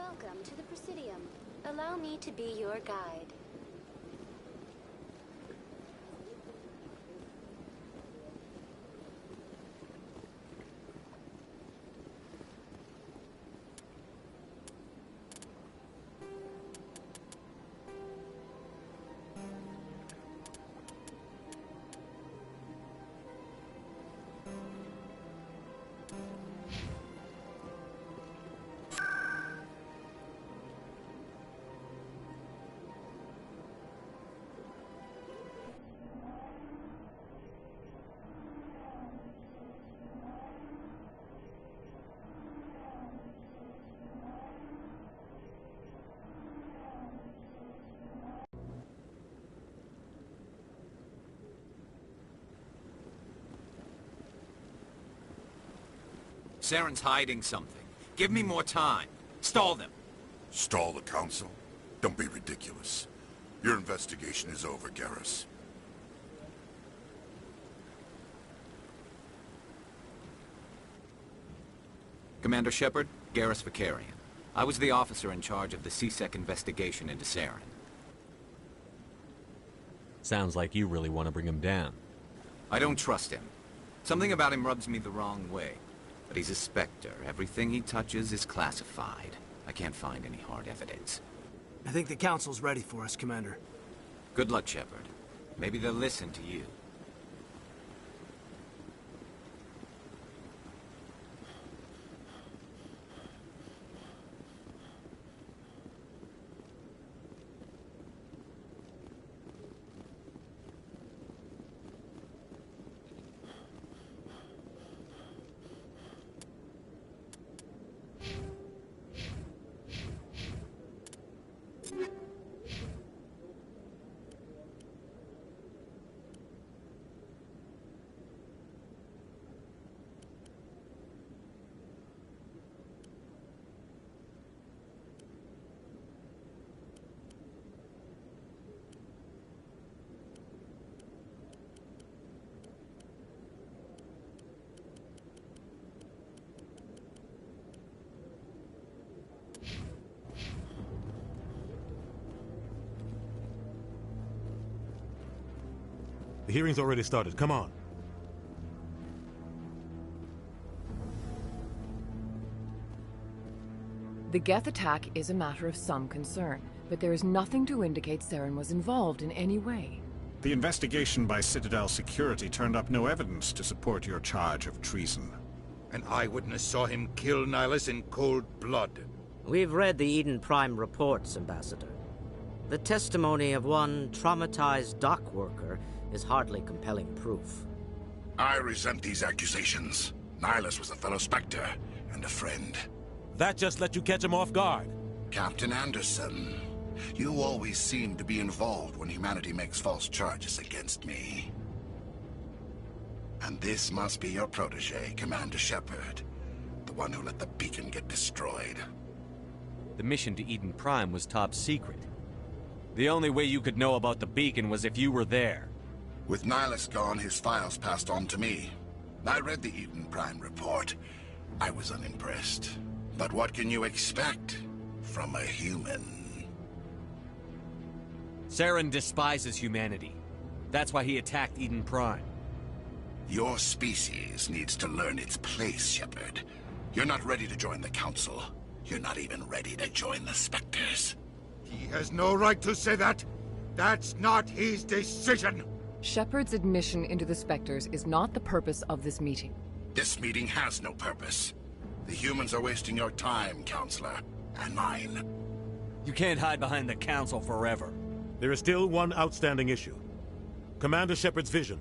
Welcome to the Presidium. Allow me to be your guide. Saren's hiding something. Give me more time. Stall them. Stall the council? Don't be ridiculous. Your investigation is over, Garrus. Commander Shepard, Garrus Vicarian. I was the officer in charge of the C-Sec investigation into Saren. Sounds like you really want to bring him down. I don't trust him. Something about him rubs me the wrong way. But he's a Spectre. Everything he touches is classified. I can't find any hard evidence. I think the Council's ready for us, Commander. Good luck, Shepard. Maybe they'll listen to you. The hearing's already started. Come on. The Geth attack is a matter of some concern, but there is nothing to indicate Saren was involved in any way. The investigation by Citadel Security turned up no evidence to support your charge of treason. An eyewitness saw him kill Nihilus in cold blood. We've read the Eden Prime reports, Ambassador. The testimony of one traumatized dock worker is hardly compelling proof. I resent these accusations. Nihilus was a fellow Spectre and a friend. That just let you catch him off guard. Captain Anderson, you always seem to be involved when humanity makes false charges against me. And this must be your protege, Commander Shepard, the one who let the beacon get destroyed. The mission to Eden Prime was top secret. The only way you could know about the beacon was if you were there. With Nihilus gone, his files passed on to me. I read the Eden Prime report. I was unimpressed. But what can you expect from a human? Saren despises humanity. That's why he attacked Eden Prime. Your species needs to learn its place, Shepard. You're not ready to join the Council. You're not even ready to join the Spectres. He has no right to say that. That's not his decision. Shepard's admission into the Spectres is not the purpose of this meeting. This meeting has no purpose. The humans are wasting your time, Counselor, and mine. You can't hide behind the Council forever. There is still one outstanding issue. Commander Shepard's vision.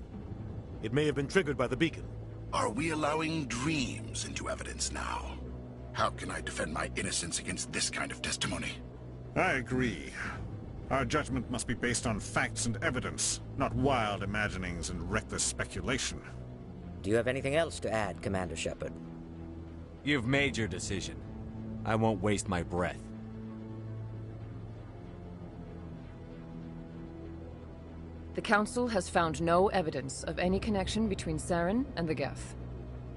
It may have been triggered by the beacon. Are we allowing dreams into evidence now? How can I defend my innocence against this kind of testimony? I agree. Our judgment must be based on facts and evidence, not wild imaginings and reckless speculation. Do you have anything else to add, Commander Shepard? You've made your decision. I won't waste my breath. The Council has found no evidence of any connection between Saren and the Geth.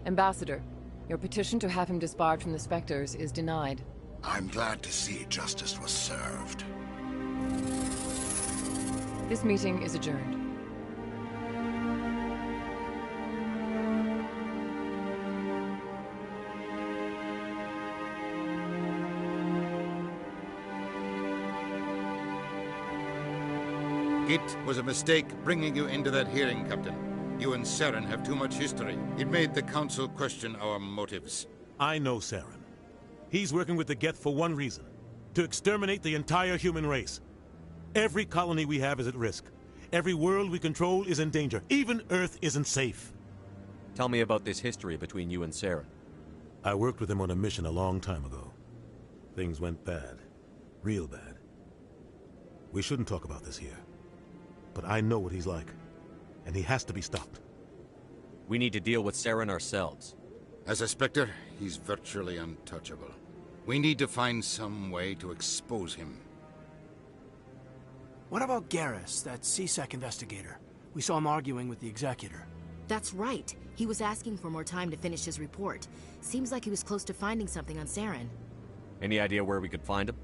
Ambassador, your petition to have him disbarred from the Spectres is denied. I'm glad to see justice was served. This meeting is adjourned. It was a mistake bringing you into that hearing, Captain. You and Saren have too much history. It made the Council question our motives. I know Saren. He's working with the Geth for one reason. To exterminate the entire human race. Every colony we have is at risk. Every world we control is in danger. Even Earth isn't safe. Tell me about this history between you and Saren. I worked with him on a mission a long time ago. Things went bad. Real bad. We shouldn't talk about this here. But I know what he's like. And he has to be stopped. We need to deal with Saren ourselves. As a Spectre, he's virtually untouchable. We need to find some way to expose him. What about Garrus, that CSEC investigator? We saw him arguing with the Executor. That's right. He was asking for more time to finish his report. Seems like he was close to finding something on Saren. Any idea where we could find him?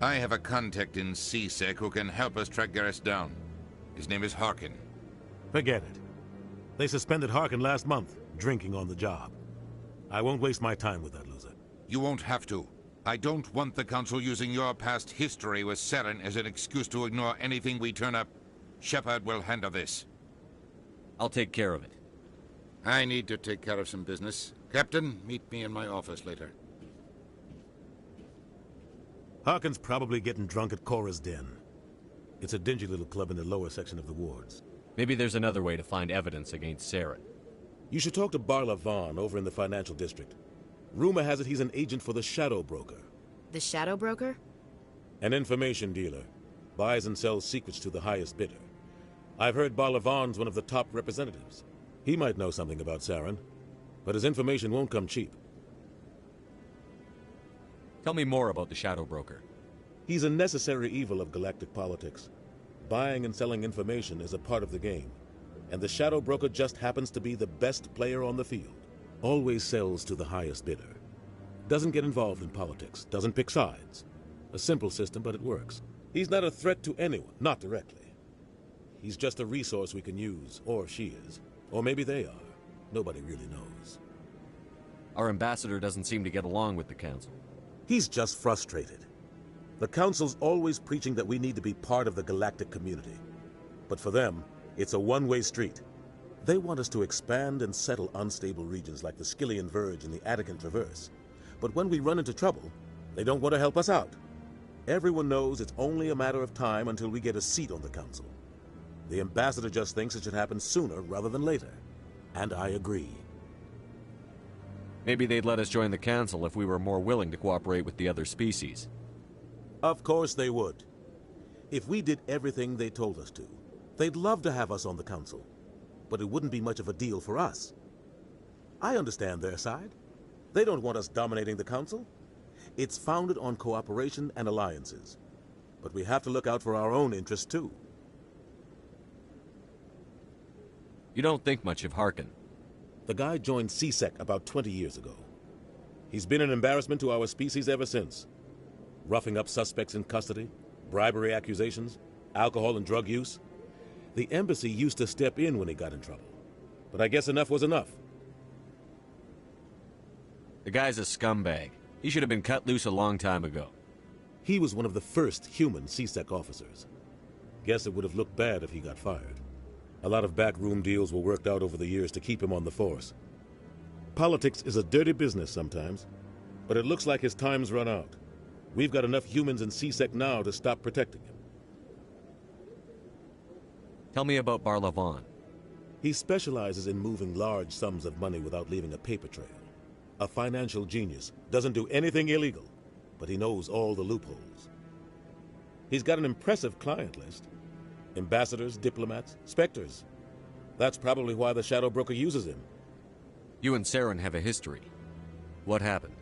I have a contact in CSEC who can help us track Garrus down. His name is Harkin. Forget it. They suspended Harkin last month, drinking on the job. I won't waste my time with that loser. You won't have to. I don't want the Council using your past history with Saren as an excuse to ignore anything we turn up. Shepard will handle this. I'll take care of it. I need to take care of some business. Captain, meet me in my office later. Harkin's probably getting drunk at Cora's Den. It's a dingy little club in the lower section of the wards. Maybe there's another way to find evidence against Saren. You should talk to Barla Vaughn over in the financial district. Rumor has it he's an agent for the Shadow Broker. The Shadow Broker? An information dealer. Buys and sells secrets to the highest bidder. I've heard Barla Vaughn's one of the top representatives. He might know something about Saren, but his information won't come cheap. Tell me more about the Shadow Broker. He's a necessary evil of galactic politics. Buying and selling information is a part of the game, and the Shadow Broker just happens to be the best player on the field. Always sells to the highest bidder. Doesn't get involved in politics, doesn't pick sides. A simple system, but it works. He's not a threat to anyone, not directly. He's just a resource we can use, or she is. Or maybe they are. Nobody really knows. Our ambassador doesn't seem to get along with the Council. He's just frustrated. The Council's always preaching that we need to be part of the galactic community. But for them, it's a one-way street. They want us to expand and settle unstable regions like the Skillian Verge and the Attican Traverse. But when we run into trouble, they don't want to help us out. Everyone knows it's only a matter of time until we get a seat on the Council. The ambassador just thinks it should happen sooner rather than later. And I agree. Maybe they'd let us join the Council if we were more willing to cooperate with the other species. Of course they would. If we did everything they told us to, they'd love to have us on the Council. But it wouldn't be much of a deal for us. I understand their side. They don't want us dominating the Council. It's founded on cooperation and alliances. But we have to look out for our own interests, too. You don't think much of Harkin. The guy joined CSEC about 20 years ago. He's been an embarrassment to our species ever since. Roughing up suspects in custody, bribery accusations, alcohol and drug use. The embassy used to step in when he got in trouble. But I guess enough was enough. The guy's a scumbag. He should have been cut loose a long time ago. He was one of the first human CSEC officers. Guess it would have looked bad if he got fired. A lot of backroom deals were worked out over the years to keep him on the force. Politics is a dirty business sometimes, but it looks like his time's run out. We've got enough humans in CSEC now to stop protecting him. Tell me about Barla Vaughn. He specializes in moving large sums of money without leaving a paper trail. A financial genius, doesn't do anything illegal, but he knows all the loopholes. He's got an impressive client list. Ambassadors, diplomats, specters. That's probably why the Shadow Broker uses him. You and Saren have a history. What happened?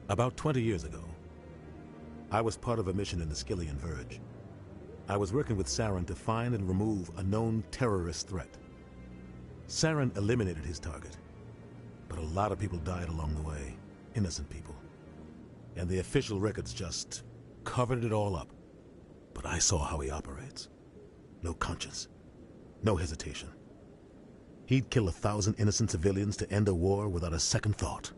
About 20 years ago, I was part of a mission in the Skillian Verge. I was working with Saren to find and remove a known terrorist threat. Saren eliminated his target, but a lot of people died along the way. Innocent people. and the official records just covered it all up. But I saw how he operates. No conscience. No hesitation. He'd kill 1,000 innocent civilians to end a war without a second thought.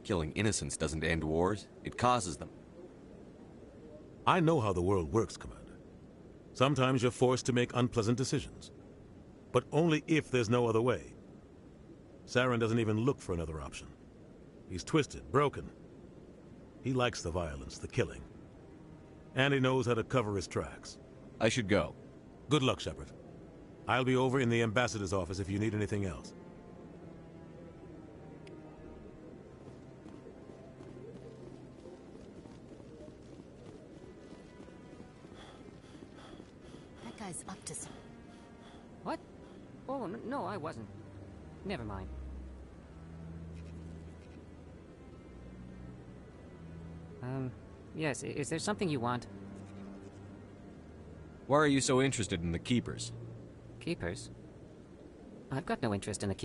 Killing innocents doesn't end wars, it causes them. I know how the world works, Commander. Sometimes you're forced to make unpleasant decisions. But only if there's no other way. Saren doesn't even look for another option. He's twisted, broken. He likes the violence, the killing. And he knows how to cover his tracks. I should go. Good luck, Shepard. I'll be over in the ambassador's office if you need anything else. That guy's up to some... What? Oh, no, I wasn't. Never mind. Yes, is there something you want? Why are you so interested in the Keepers? Keepers? I've got no interest in the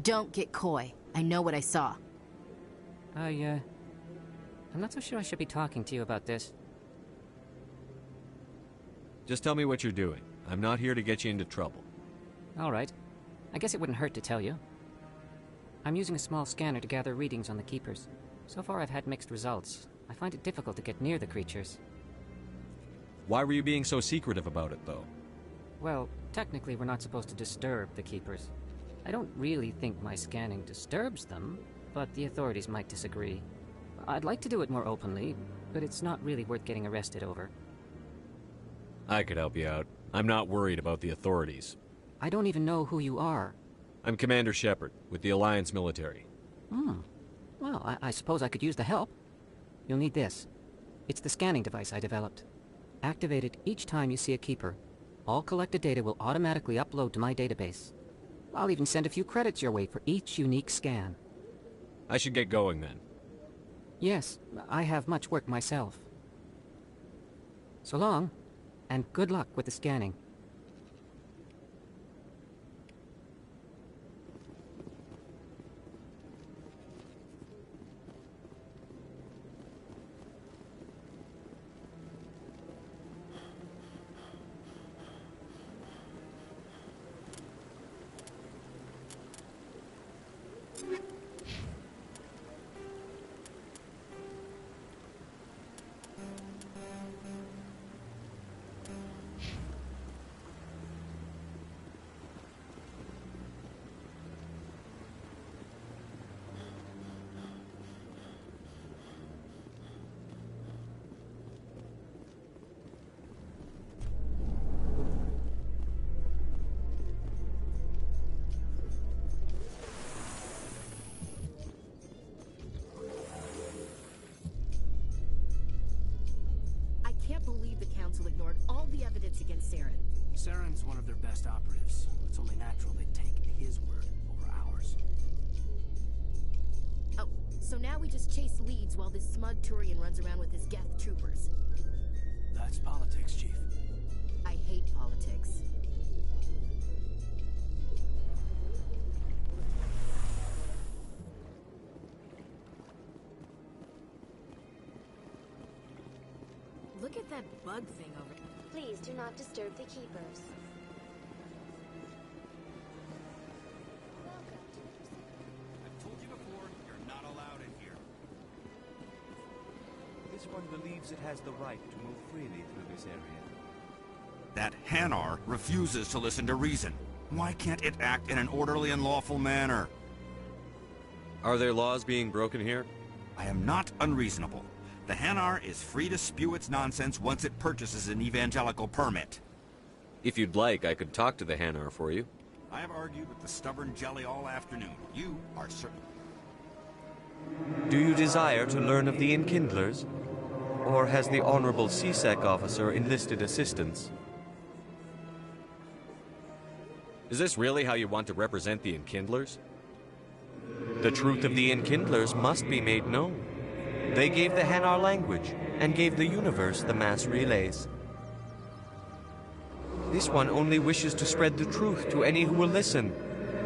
Don't get coy. I know what I saw. I'm not so sure I should be talking to you about this. Just tell me what you're doing. I'm not here to get you into trouble. All right. I guess it wouldn't hurt to tell you. I'm using a small scanner to gather readings on the Keepers. So far I've had mixed results. I find it difficult to get near the creatures. Why were you being so secretive about it, though? Well, technically we're not supposed to disturb the Keepers. I don't really think my scanning disturbs them, but the authorities might disagree. I'd like to do it more openly, but it's not really worth getting arrested over. I could help you out. I'm not worried about the authorities. I don't even know who you are. I'm Commander Shepard, with the Alliance military. Well, I suppose I could use the help. You'll need this. It's the scanning device I developed. Activate it each time you see a Keeper. All collected data will automatically upload to my database. I'll even send a few credits your way for each unique scan. I should get going then. Yes, I have much work myself. So long, and good luck with the scanning. Ignored all the evidence against Saren. Saren's one of their best operatives. It's only natural they take his word over ours. Oh, so now we just chase leads while this smug Turian runs around with his Geth troopers. That's politics, Chief. I hate politics. Look at that bug thing over there. Please do not disturb the Keepers. I've told you before, you're not allowed in here. This one believes it has the right to move freely through this area. That Hanar refuses to listen to reason. Why can't it act in an orderly and lawful manner? Are there laws being broken here? I am not unreasonable. The Hanar is free to spew its nonsense once it purchases an evangelical permit. If you'd like, I could talk to the Hanar for you. I have argued with the stubborn jelly all afternoon. You are certain. Do you desire to learn of the Enkindlers? Or has the Honorable CSEC officer enlisted assistance? Is this really how you want to represent the Enkindlers? The truth of the Enkindlers must be made known. They gave the Hanar language, and gave the universe the mass relays. This one only wishes to spread the truth to any who will listen.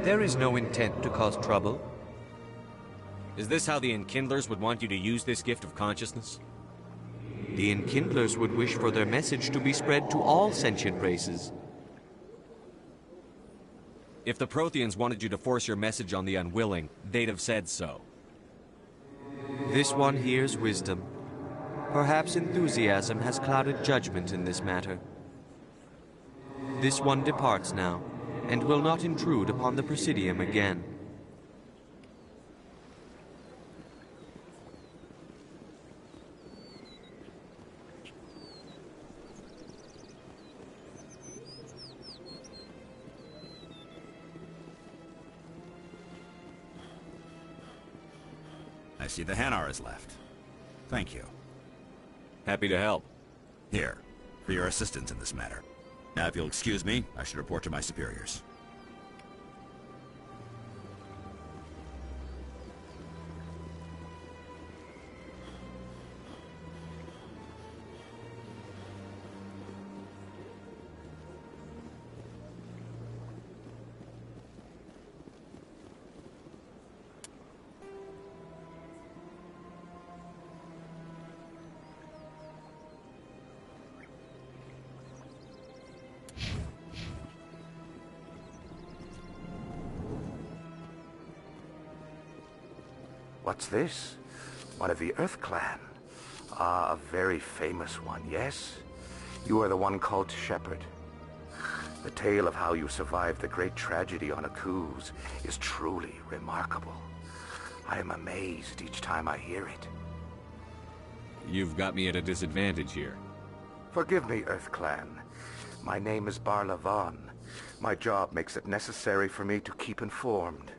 There is no intent to cause trouble. Is this how the Enkindlers would want you to use this gift of consciousness? The Enkindlers would wish for their message to be spread to all sentient races. If the Protheans wanted you to force your message on the unwilling, they'd have said so. This one hears wisdom. Perhaps enthusiasm has clouded judgment in this matter. This one departs now, and will not intrude upon the Presidium again. I see the Hanar is left. Thank you. Happy to help. Here, for your assistance in this matter. Now, if you'll excuse me, I should report to my superiors. What's this? One of the Earth Clan. Ah, a very famous one, yes? You are the one called Shepard. The tale of how you survived the great tragedy on Akuz is truly remarkable. I am amazed each time I hear it. You've got me at a disadvantage here. Forgive me, Earth Clan. My name is Barla Vaughn. My job makes it necessary for me to keep informed.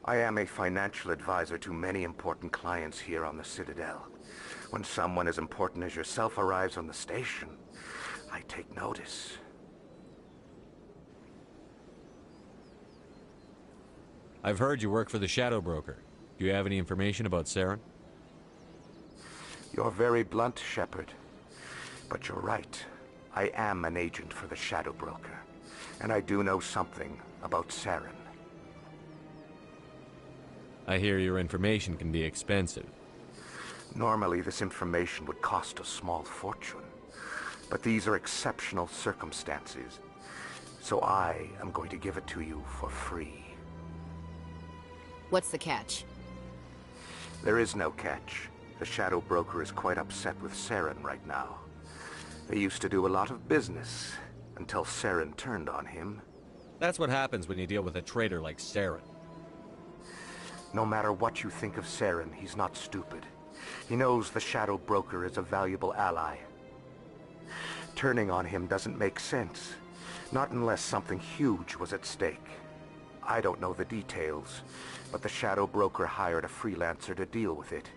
I am a financial advisor to many important clients here on the Citadel. When someone as important as yourself arrives on the station, I take notice. I've heard you work for the Shadow Broker. Do you have any information about Saren? You're very blunt, Shepard. But you're right. I am an agent for the Shadow Broker. And I do know something about Saren. I hear your information can be expensive. Normally, this information would cost a small fortune. But these are exceptional circumstances. So I am going to give it to you for free. What's the catch? There is no catch. The Shadow Broker is quite upset with Saren right now. They used to do a lot of business, until Saren turned on him. That's what happens when you deal with a traitor like Saren. No matter what you think of Saren, he's not stupid. He knows the Shadow Broker is a valuable ally. Turning on him doesn't make sense. Not unless something huge was at stake. I don't know the details, but the Shadow Broker hired a freelancer to deal with it.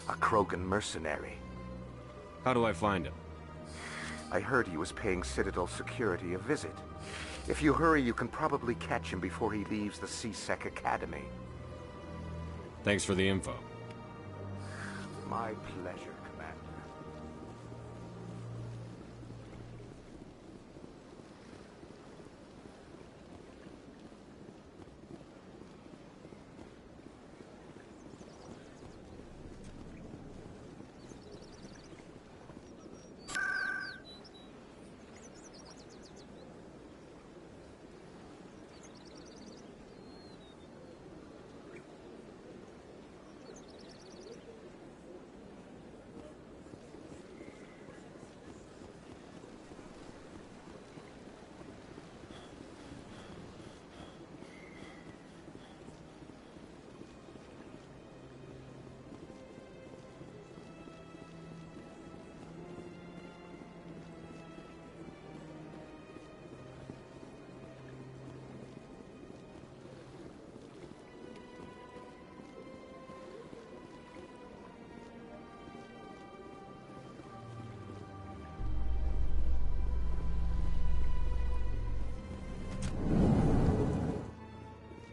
A Krogan mercenary. How do I find him? I heard he was paying Citadel security a visit. If you hurry, you can probably catch him before he leaves the C-Sec Academy. Thanks for the info. My pleasure, Commander.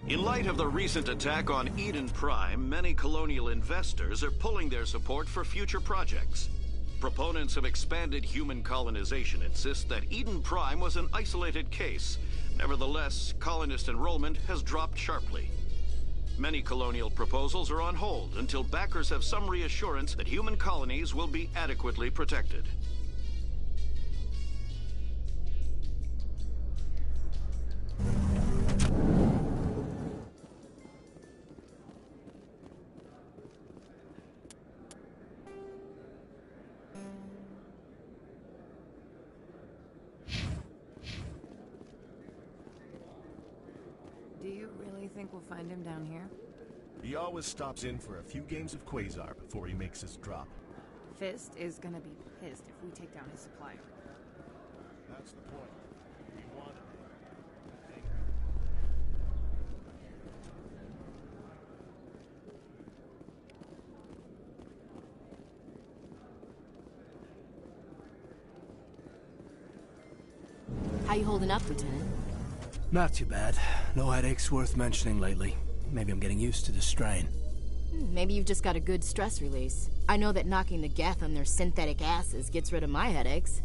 In light of the recent attack on Eden Prime, many colonial investors are pulling their support for future projects. Proponents of expanded human colonization insist that Eden Prime was an isolated case. Nevertheless, colonist enrollment has dropped sharply. Many colonial proposals are on hold until backers have some reassurance that human colonies will be adequately protected. Do you really think we'll find him down here? He always stops in for a few games of Quasar before he makes his drop. Fist is gonna be pissed if we take down his supplier. That's the point. We wanted him. How you holding up, Lieutenant? Not too bad. No headaches worth mentioning lately. Maybe I'm getting used to the strain. Maybe you've just got a good stress release. I know that knocking the Geth on their synthetic asses gets rid of my headaches.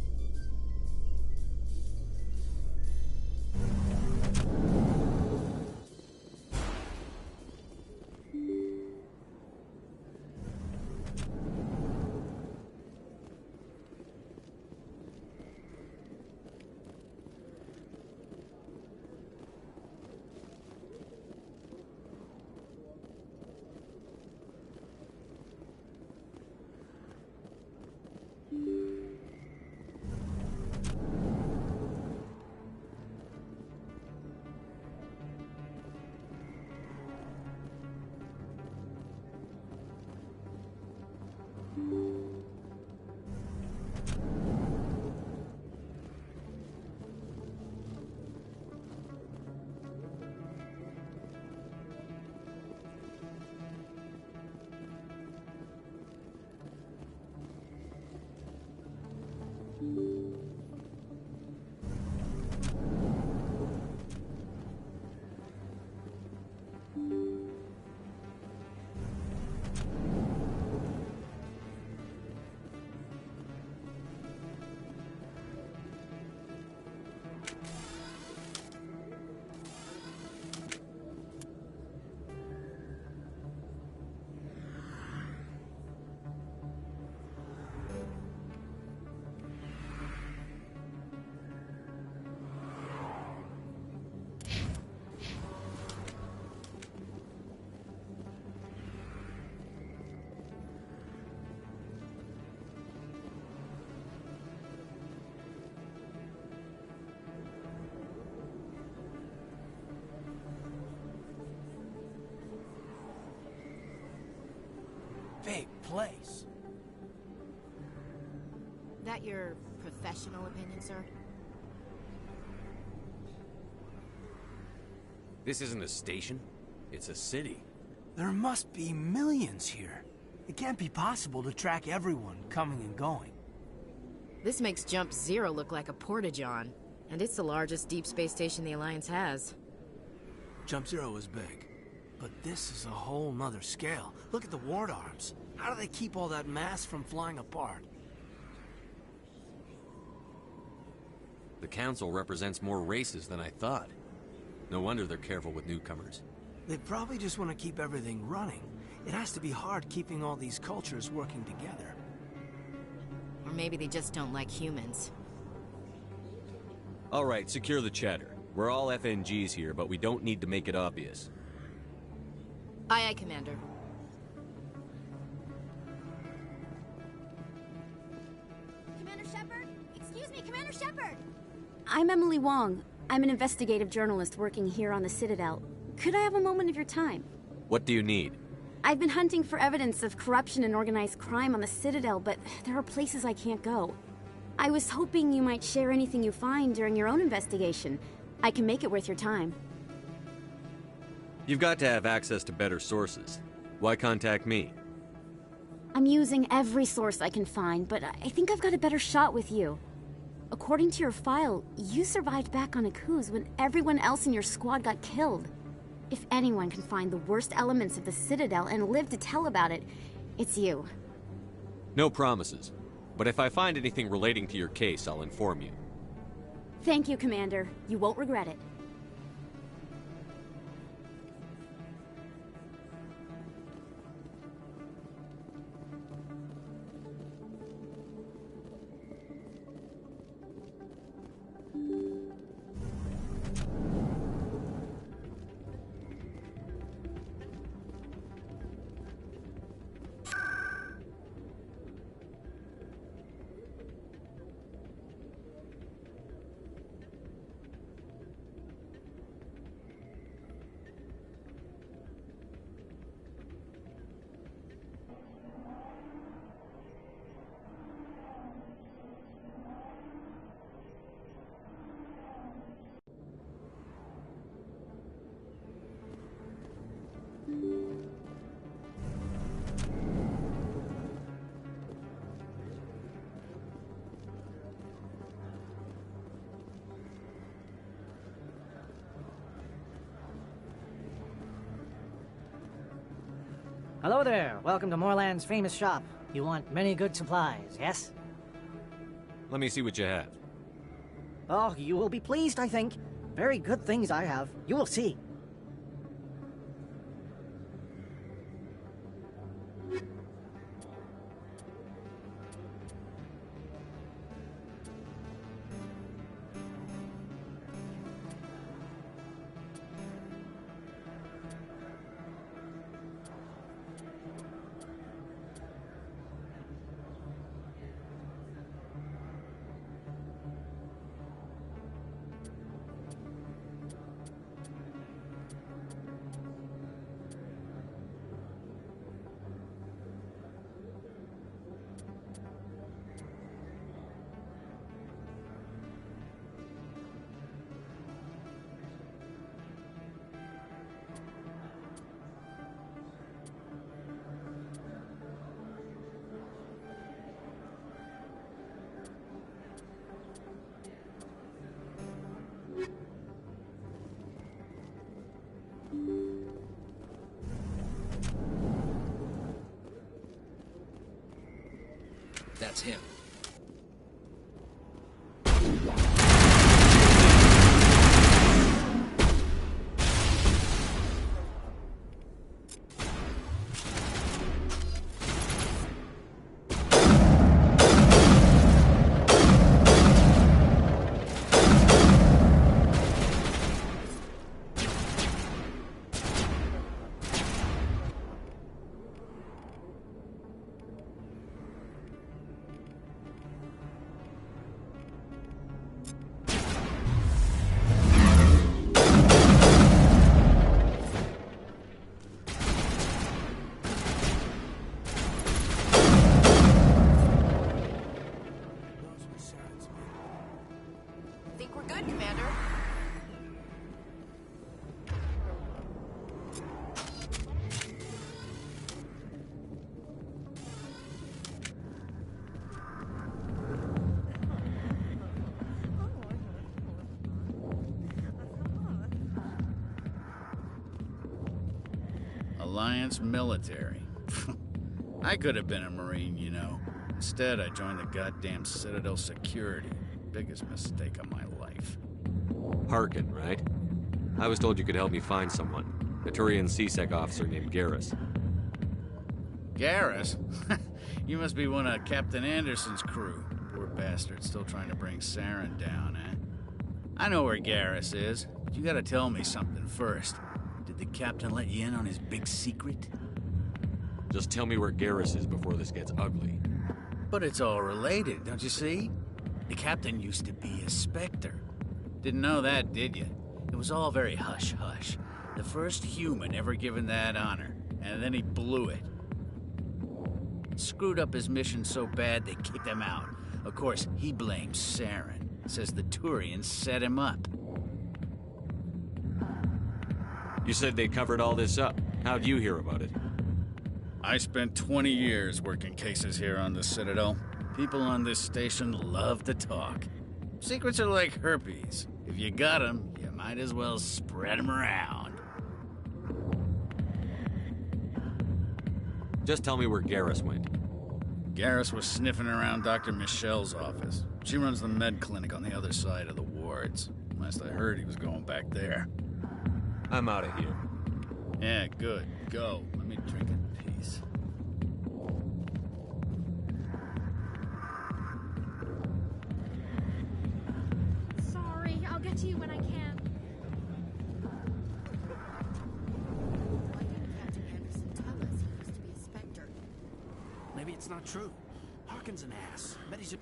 Big place. That your professional opinion, sir? This isn't a station. It's a city. There must be millions here. It can't be possible to track everyone coming and going. This makes Jump Zero look like a porta-john, and it's the largest deep space station the Alliance has. Jump Zero is big, but this is a whole nother scale. Look at the ward arms. How do they keep all that mass from flying apart? The Council represents more races than I thought. No wonder they're careful with newcomers. They probably just want to keep everything running. It has to be hard keeping all these cultures working together. Or maybe they just don't like humans. All right, secure the chatter. We're all FNGs here, but we don't need to make it obvious. Aye, aye, Commander. Commander Shepard? Excuse me, Commander Shepard! I'm Emily Wong. I'm an investigative journalist working here on the Citadel. Could I have a moment of your time? What do you need? I've been hunting for evidence of corruption and organized crime on the Citadel, but there are places I can't go. I was hoping you might share anything you find during your own investigation. I can make it worth your time. You've got to have access to better sources. Why contact me? I'm using every source I can find, but I think I've got a better shot with you. According to your file, you survived back on Akuz when everyone else in your squad got killed. If anyone can find the worst elements of the Citadel and live to tell about it, it's you. No promises. But if I find anything relating to your case, I'll inform you. Thank you, Commander. You won't regret it. Hello there. Welcome to Moorland's famous shop. You want many good supplies, yes? Let me see what you have. Oh, you will be pleased, I think. Very good things I have. You will see. That's him. Think we're good, Commander. Alliance military. I could have been a Marine, you know. Instead, I joined the goddamn Citadel security. Biggest mistake of my life. Harkin, right? I was told you could help me find someone. A Turian CSEC officer named Garrus. Garrus? You must be one of Captain Anderson's crew. Poor bastard, still trying to bring Saren down, eh? I know where Garrus is, but you gotta tell me something first. Did the captain let you in on his big secret? Just tell me where Garrus is before this gets ugly. But it's all related, don't you see? The captain used to be a Spectre. Didn't know that, did you? It was all very hush-hush. The first human ever given that honor, and then he blew it. Screwed up his mission so bad they kicked him out. Of course, he blames Saren. Says the Turians set him up. You said they covered all this up. How'd you hear about it? I spent 20 years working cases here on the Citadel. People on this station love to talk. Secrets are like herpes. If you got them, you might as well spread them around. Just tell me where Garrus went. Garrus was sniffing around Dr. Michelle's office. She runs the med clinic on the other side of the wards. Last I heard, he was going back there. I'm out of here. Yeah, good. Go. Let me drink in peace. Sorry, I'll get to you when I can. Why didn't Captain Anderson tell us he used to be a Spectre? Maybe it's not true. Harkin's an ass. Bet he's a...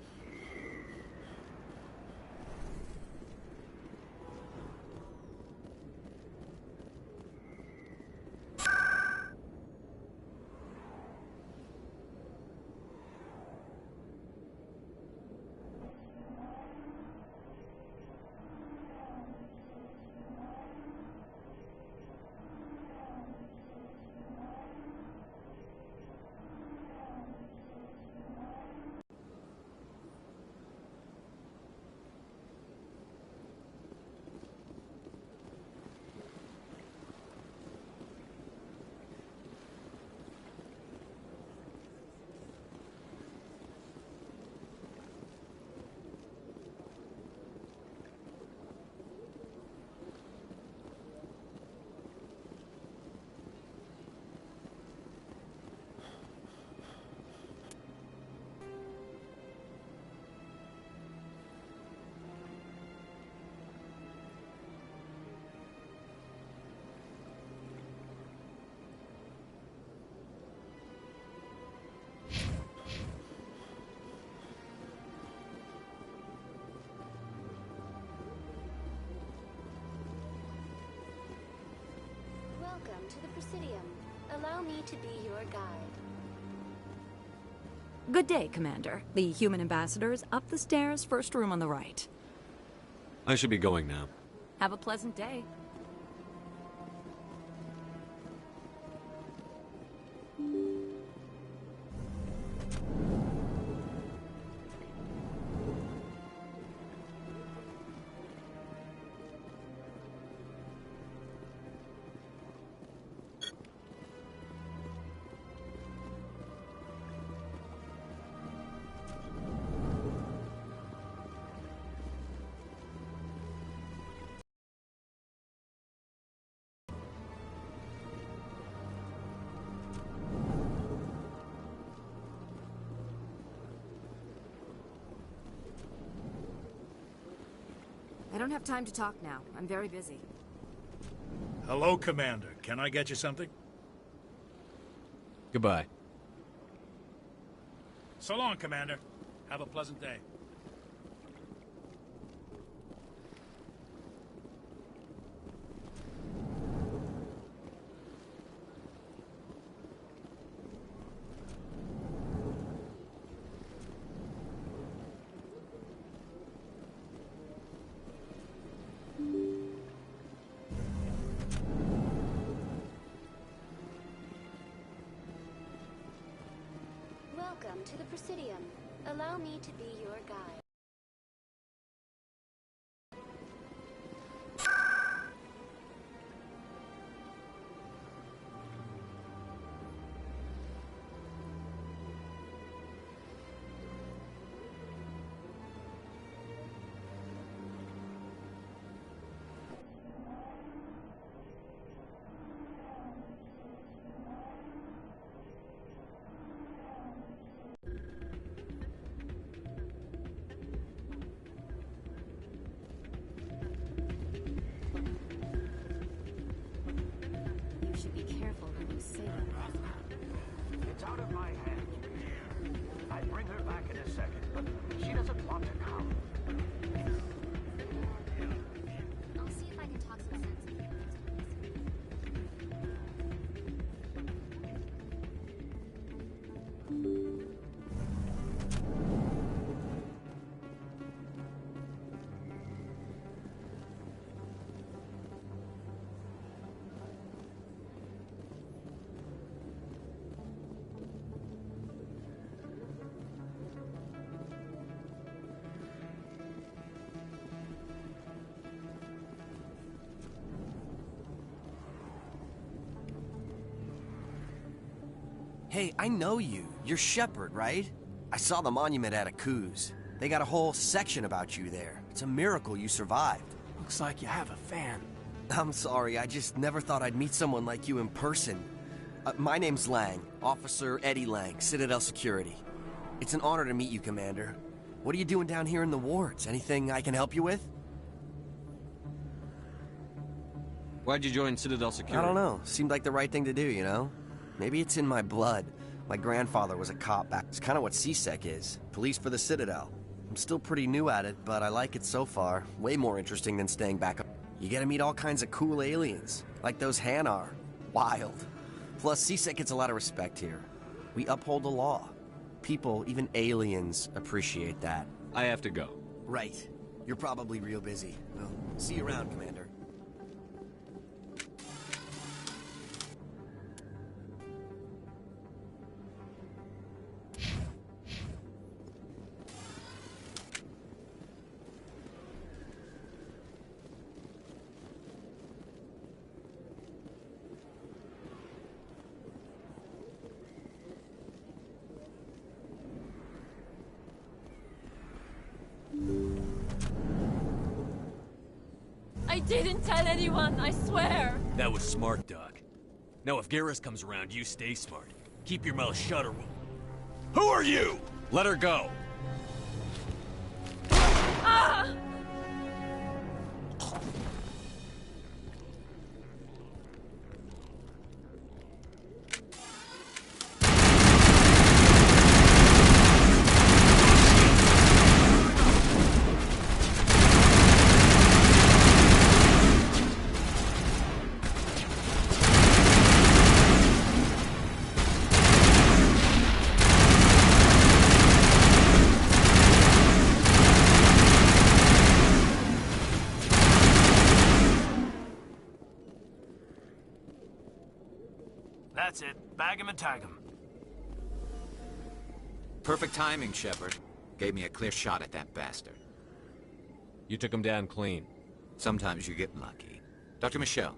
Welcome to the Presidium. Allow me to be your guide. Good day, Commander. The human ambassador is up the stairs, first room on the right. I should be going now. Have a pleasant day. I don't have time to talk now. I'm very busy. Hello, Commander. Can I get you something? Goodbye. So long, Commander. Have a pleasant day. Welcome to the Presidium. Allow me to be your guide. You should be careful when you say that. It's out of my hands. I'll bring her back in a second, but she doesn't want to come. I'll see if I can talk some sense into you. Hey, I know you. You're Shepard, right? I saw the monument at Aku's. They got a whole section about you there. It's a miracle you survived. Looks like you have a fan. I'm sorry, I just never thought I'd meet someone like you in person. My name's Lang, Officer Eddie Lang, Citadel Security. It's an honor to meet you, Commander. What are you doing down here in the wards? Anything I can help you with? Why'd you join Citadel Security? I don't know. Seemed like the right thing to do, you know? Maybe it's in my blood. My grandfather was a cop back. It's kind of what CSEC is. Police for the Citadel. I'm still pretty new at it, but I like it so far. Way more interesting than staying back up. You get to meet all kinds of cool aliens, like those Hanar. Wild. Plus, CSEC gets a lot of respect here. We uphold the law. People, even aliens, appreciate that. I have to go. Right. You're probably real busy. Well, see you around, Commander. I didn't tell anyone, I swear! That was smart, Doc. Now if Garrus comes around, you stay smart. Keep your mouth shut or we'll... Who are you? Let her go. Ah! That's it. Bag him and tag him. Perfect timing, Shepard. Gave me a clear shot at that bastard. You took him down clean. Sometimes you get lucky. Dr. Michelle,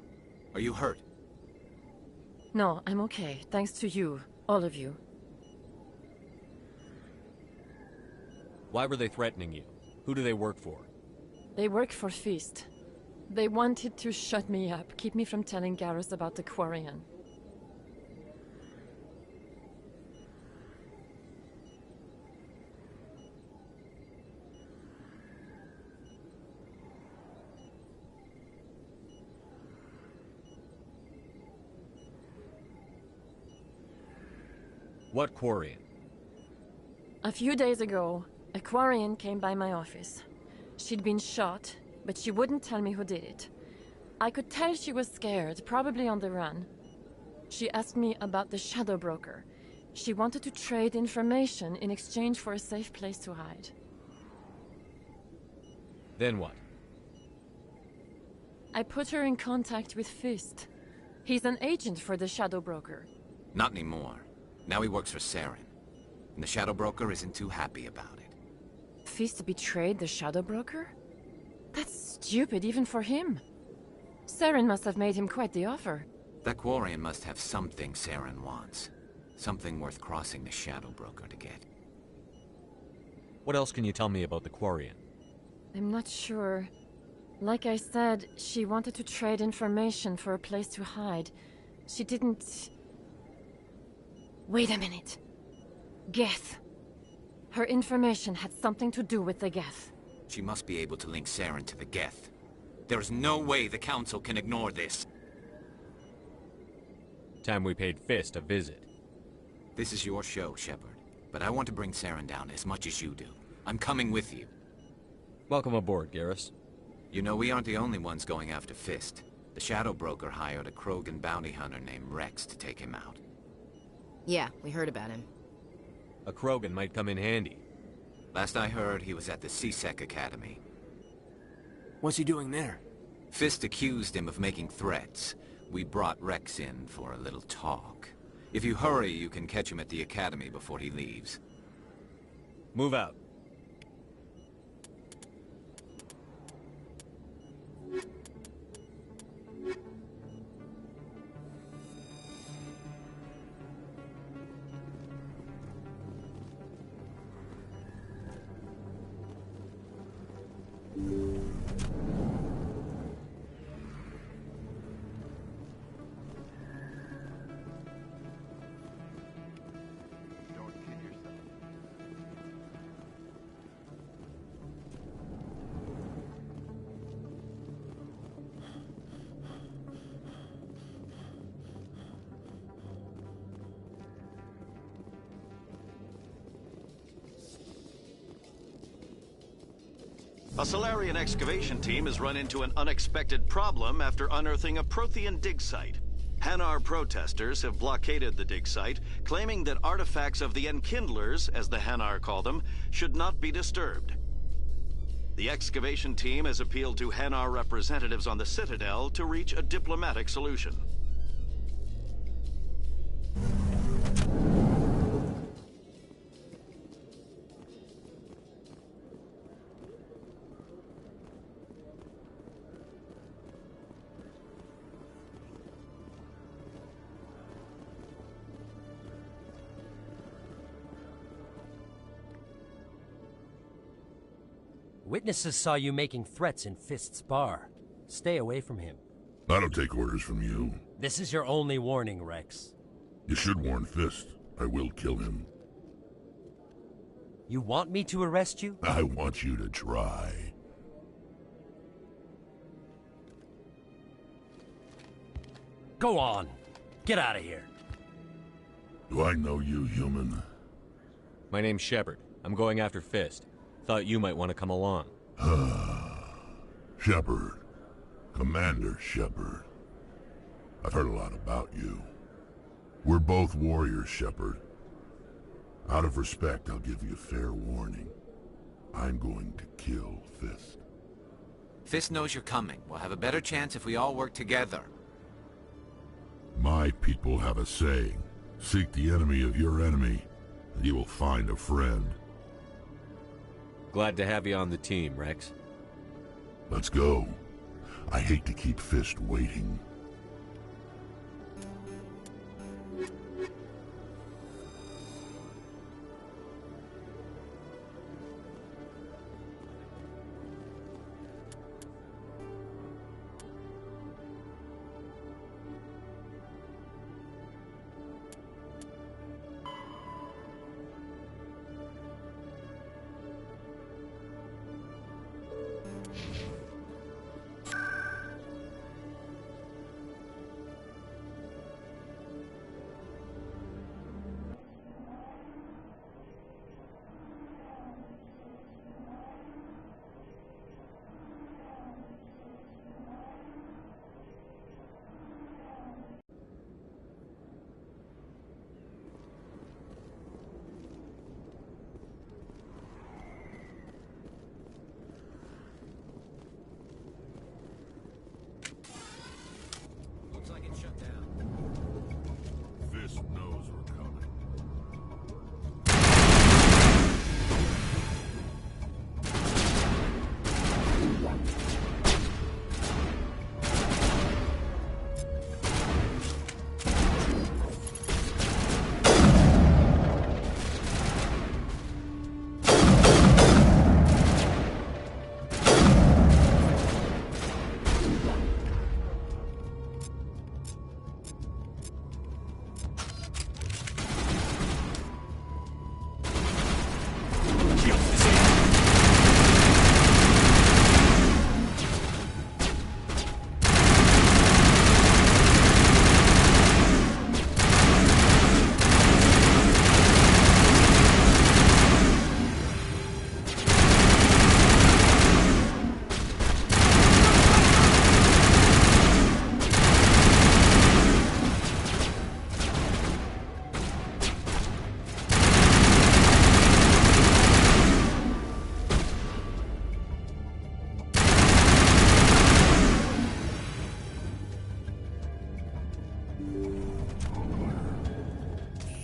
are you hurt? No, I'm okay. Thanks to you. All of you. Why were they threatening you? Who do they work for? They work for Feast. They wanted to shut me up, keep me from telling Garrus about the Quarian. What Quarian? A few days ago, a Quarian came by my office. She'd been shot, but she wouldn't tell me who did it. I could tell she was scared, probably on the run. She asked me about the Shadow Broker. She wanted to trade information in exchange for a safe place to hide. Then what? I put her in contact with Fist. He's an agent for the Shadow Broker. Not anymore. Now he works for Saren. And the Shadow Broker isn't too happy about it. Fist betrayed the Shadow Broker? That's stupid even for him. Saren must have made him quite the offer. That Quarian must have something Saren wants. Something worth crossing the Shadow Broker to get. What else can you tell me about the Quarian? I'm not sure. Like I said, she wanted to trade information for a place to hide. She didn't... Wait a minute. Geth. Her information had something to do with the Geth. She must be able to link Saren to the Geth. There's no way the Council can ignore this. Time we paid Fist a visit. This is your show, Shepard. But I want to bring Saren down as much as you do. I'm coming with you. Welcome aboard, Garrus. You know, we aren't the only ones going after Fist. The Shadow Broker hired a Krogan bounty hunter named Rex to take him out. Yeah, we heard about him. A Krogan might come in handy. Last I heard, he was at the C-Sec Academy. What's he doing there? Fist accused him of making threats. We brought Rex in for a little talk. If you hurry, you can catch him at the Academy before he leaves. Move out. A Solarian excavation team has run into an unexpected problem after unearthing a Prothean dig site. Hanar protesters have blockaded the dig site, claiming that artifacts of the Enkindlers, as the Hanar call them, should not be disturbed. The excavation team has appealed to Hanar representatives on the Citadel to reach a diplomatic solution. Witnesses saw you making threats in Fist's bar. Stay away from him. I don't take orders from you. This is your only warning, Rex. You should warn Fist. I will kill him. You want me to arrest you? I want you to try. Go on. Get out of here. Do I know you, human? My name's Shepard. I'm going after Fist. Thought you might want to come along. Shepard. Commander Shepard. I've heard a lot about you. We're both warriors, Shepard. Out of respect, I'll give you fair warning. I'm going to kill Fist. Fist knows you're coming. We'll have a better chance if we all work together. My people have a saying. Seek the enemy of your enemy, and you will find a friend. Glad to have you on the team, Rex. Let's go. I hate to keep Fist waiting.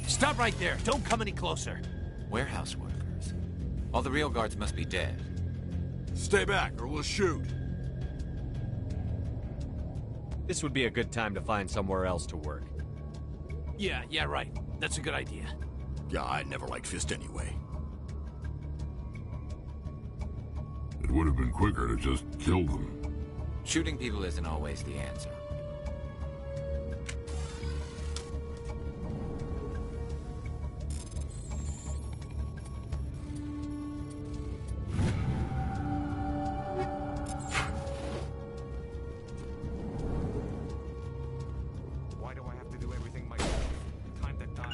Stop right there. Don't come any closer. Warehouse workers. All the real guards must be dead. Stay back, or we'll shoot. This would be a good time to find somewhere else to work. Yeah, right. That's a good idea. Yeah, I never liked Fist anyway. It would have been quicker to just kill them. Shooting people isn't always the answer. Why do I have to do everything myself? Time to die.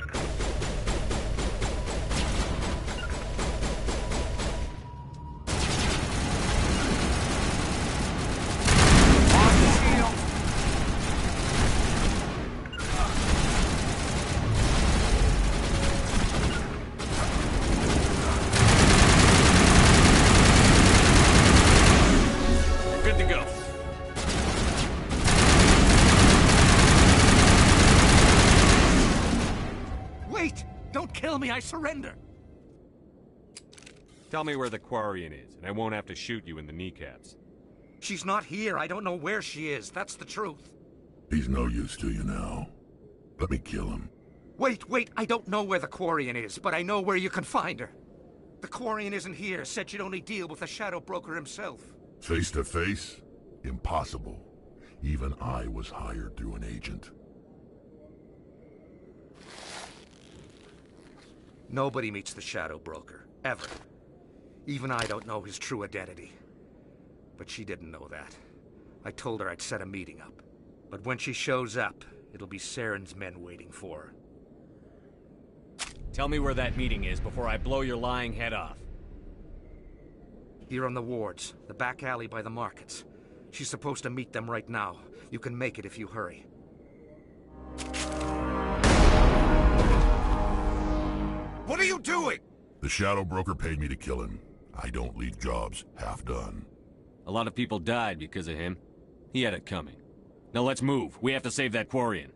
Good to go. Wait! Don't kill me, I surrender! Tell me where the Quarian is, and I won't have to shoot you in the kneecaps. She's not here. I don't know where she is. That's the truth. He's no use to you now. Let me kill him. Wait. I don't know where the Quarian is, but I know where you can find her. The Quarian isn't here. Said she'd only deal with the Shadow Broker himself. Face to face? Impossible. Even I was hired through an agent. Nobody meets the Shadow Broker. Ever. Even I don't know his true identity. But she didn't know that. I told her I'd set a meeting up. But when she shows up, it'll be Saren's men waiting for her. Tell me where that meeting is before I blow your lying head off. Here on the wards, the back alley by the markets. She's supposed to meet them right now. You can make it if you hurry. What are you doing? The Shadow Broker paid me to kill him. I don't leave jobs half done. A lot of people died because of him. He had it coming. Now let's move. We have to save that Quarian.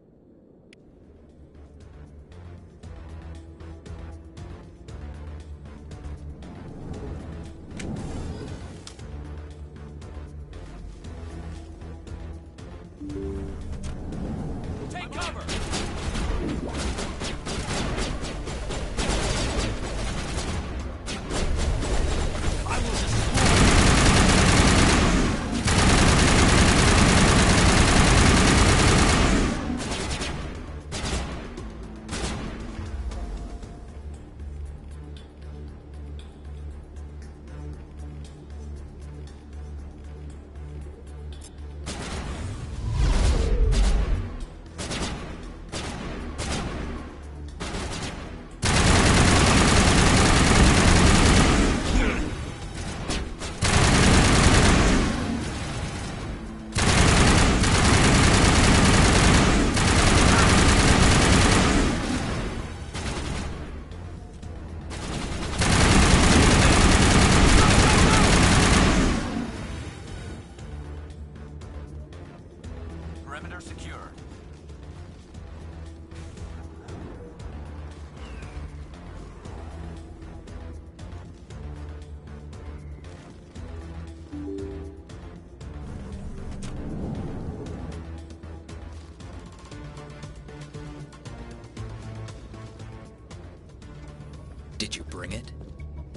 Did you bring it?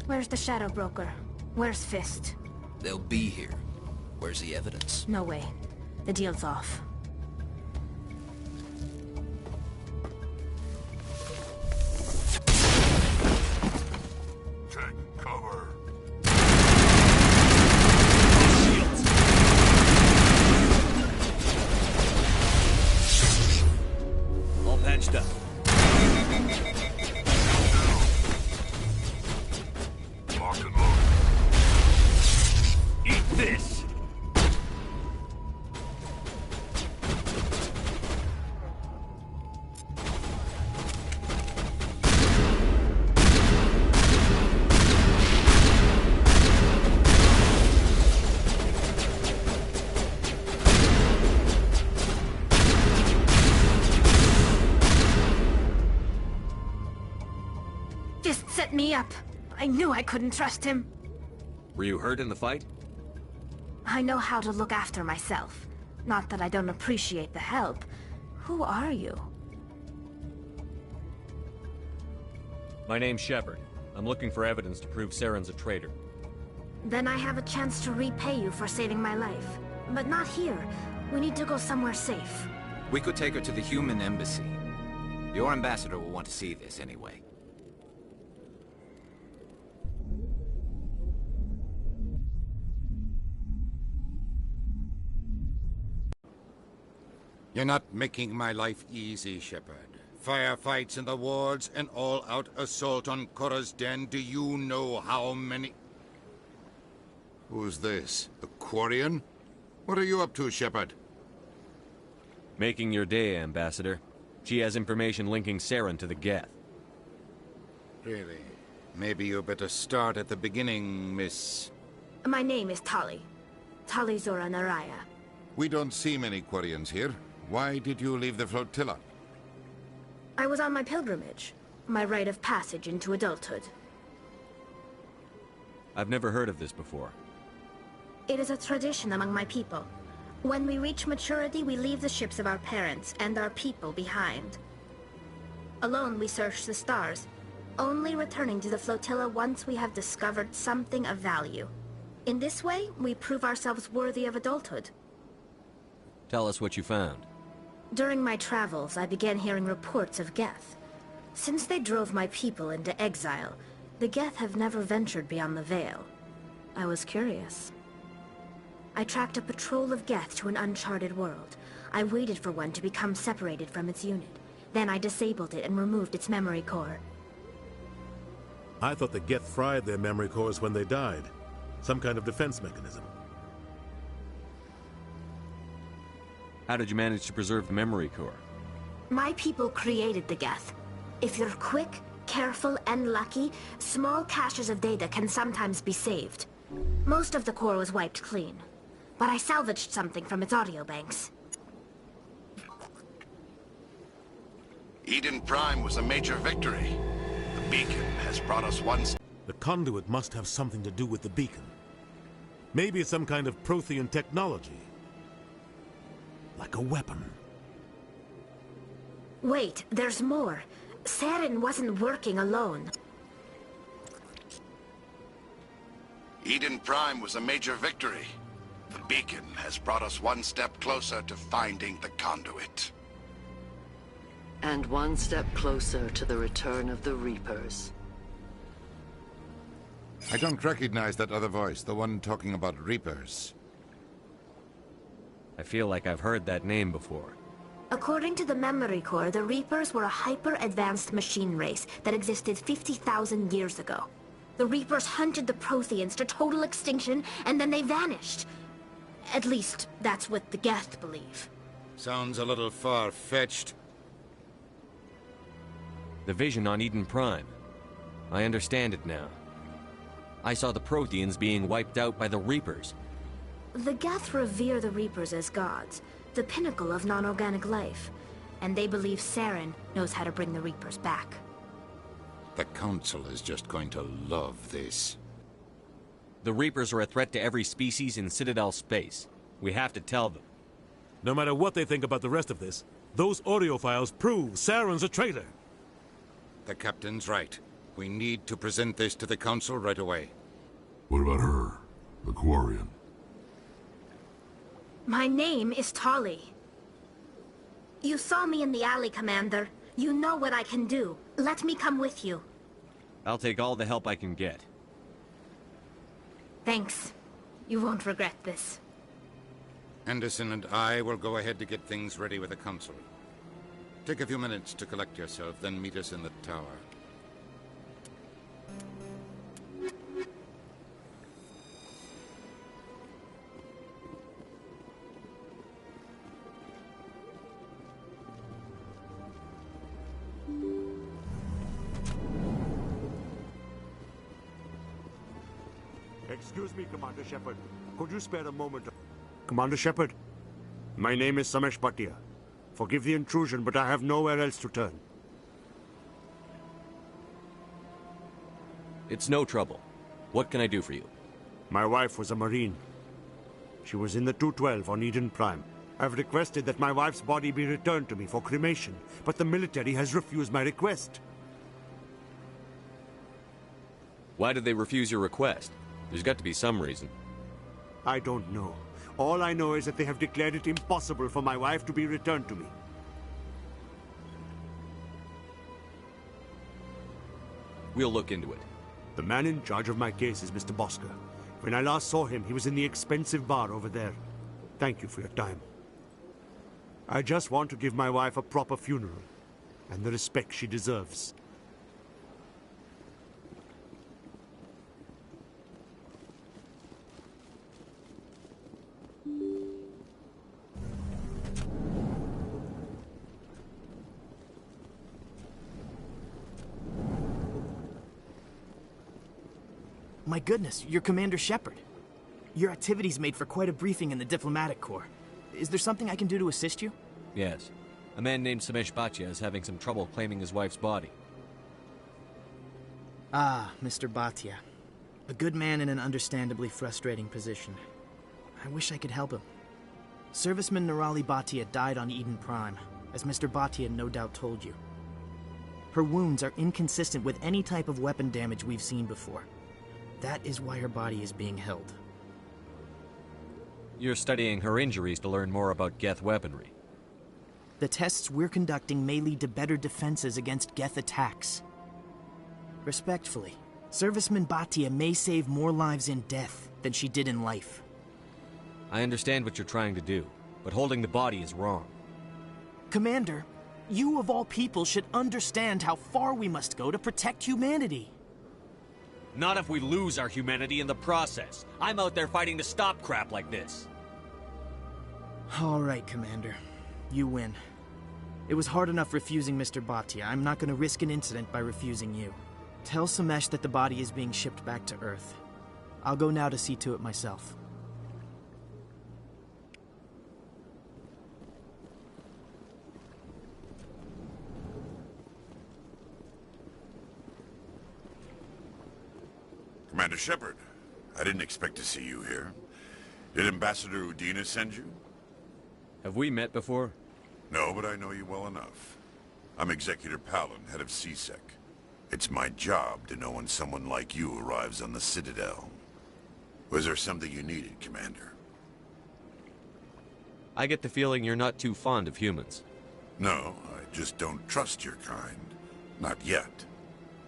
Where's the Shadow Broker? Where's Fist? They'll be here. Where's the evidence? No way. The deal's off. Take cover. All patched up. Lock and load. Eat this! Fist set me up. I knew I couldn't trust him. Were you hurt in the fight? I know how to look after myself. Not that I don't appreciate the help. Who are you? My name's Shepard. I'm looking for evidence to prove Saren's a traitor. Then I have a chance to repay you for saving my life. But not here. We need to go somewhere safe. We could take her to the human embassy. Your ambassador will want to see this anyway. You're not making my life easy, Shepard. Firefights in the wards, an all-out assault on Korra's den. Do you know how many... Who's this? The Quarian? What are you up to, Shepard? Making your day, Ambassador. She has information linking Saren to the Geth. Really? Maybe you better start at the beginning, Miss... My name is Tali. Tali Zora Naraya. We don't see many Quarians here. Why did you leave the flotilla? I was on my pilgrimage. My rite of passage into adulthood. I've never heard of this before. It is a tradition among my people. When we reach maturity, we leave the ships of our parents and our people behind. Alone, we search the stars, only returning to the flotilla once we have discovered something of value. In this way, we prove ourselves worthy of adulthood. Tell us what you found. During my travels, I began hearing reports of Geth. Since they drove my people into exile, the Geth have never ventured beyond the Veil. I was curious. I tracked a patrol of Geth to an uncharted world. I waited for one to become separated from its unit. Then I disabled it and removed its memory core. I thought the Geth fried their memory cores when they died. Some kind of defense mechanism. How did you manage to preserve the memory core? My people created the Geth. If you're quick, careful, and lucky, small caches of data can sometimes be saved. Most of the core was wiped clean, but I salvaged something from its audio banks. Eden Prime was a major victory. The beacon has brought us one step. The conduit must have something to do with the beacon. Maybe it's some kind of Prothean technology. Like a weapon. Wait, there's more. Saren wasn't working alone. Eden Prime was a major victory. The beacon has brought us one step closer to finding the conduit. And one step closer to the return of the Reapers. I don't recognize that other voice, the one talking about Reapers. I feel like I've heard that name before. According to the memory core, the Reapers were a hyper-advanced machine race that existed 50,000 years ago. The Reapers hunted the Protheans to total extinction, and then they vanished. At least, that's what the Geth believe. Sounds a little far-fetched. The vision on Eden Prime. I understand it now. I saw the Protheans being wiped out by the Reapers. The Geth revere the Reapers as gods, the pinnacle of non-organic life, and they believe Saren knows how to bring the Reapers back. The Council is just going to love this. The Reapers are a threat to every species in Citadel space. We have to tell them. No matter what they think about the rest of this, those audio files prove Saren's a traitor. The Captain's right. We need to present this to the Council right away. What about her, the Quarian? My name is Tolly. You saw me in the alley, Commander. You know what I can do. Let me come with you. I'll take all the help I can get. Thanks. You won't regret this. Anderson and I will go ahead to get things ready with the Council. Take a few minutes to collect yourself, then meet us in the tower. Excuse me, Commander Shepard. Could you spare a moment? Commander Shepard, my name is Samesh Bhatia. Forgive the intrusion, but I have nowhere else to turn. It's no trouble. What can I do for you? My wife was a Marine. She was in the 212 on Eden Prime. I've requested that my wife's body be returned to me for cremation, but the military has refused my request. Why did they refuse your request? There's got to be some reason. I don't know. All I know is that they have declared it impossible for my wife to be returned to me. We'll look into it. The man in charge of my case is Mr. Bosker. When I last saw him, he was in the expensive bar over there. Thank you for your time. I just want to give my wife a proper funeral, and the respect she deserves. My goodness, you're Commander Shepard. Your activities made for quite a briefing in the Diplomatic Corps. Is there something I can do to assist you? Yes. A man named Samesh Bhatia is having some trouble claiming his wife's body. Ah, Mr. Bhatia. A good man in an understandably frustrating position. I wish I could help him. Serviceman Nirali Bhatia died on Eden Prime, as Mr. Bhatia no doubt told you. Her wounds are inconsistent with any type of weapon damage we've seen before. That is why her body is being held. You're studying her injuries to learn more about Geth weaponry. The tests we're conducting may lead to better defenses against Geth attacks. Respectfully, Serviceman Bhatia may save more lives in death than she did in life. I understand what you're trying to do, but holding the body is wrong. Commander, you of all people should understand how far we must go to protect humanity. Not if we lose our humanity in the process. I'm out there fighting to stop crap like this. All right, Commander. You win. It was hard enough refusing Mr. Bhatia. I'm not going to risk an incident by refusing you. Tell Samesh that the body is being shipped back to Earth. I'll go now to see to it myself. Commander Shepard, I didn't expect to see you here. Did Ambassador Udina send you? Have we met before? No, but I know you well enough. I'm Executor Palin, head of CSEC. It's my job to know when someone like you arrives on the Citadel. Was there something you needed, Commander? I get the feeling you're not too fond of humans. No, I just don't trust your kind. Not yet.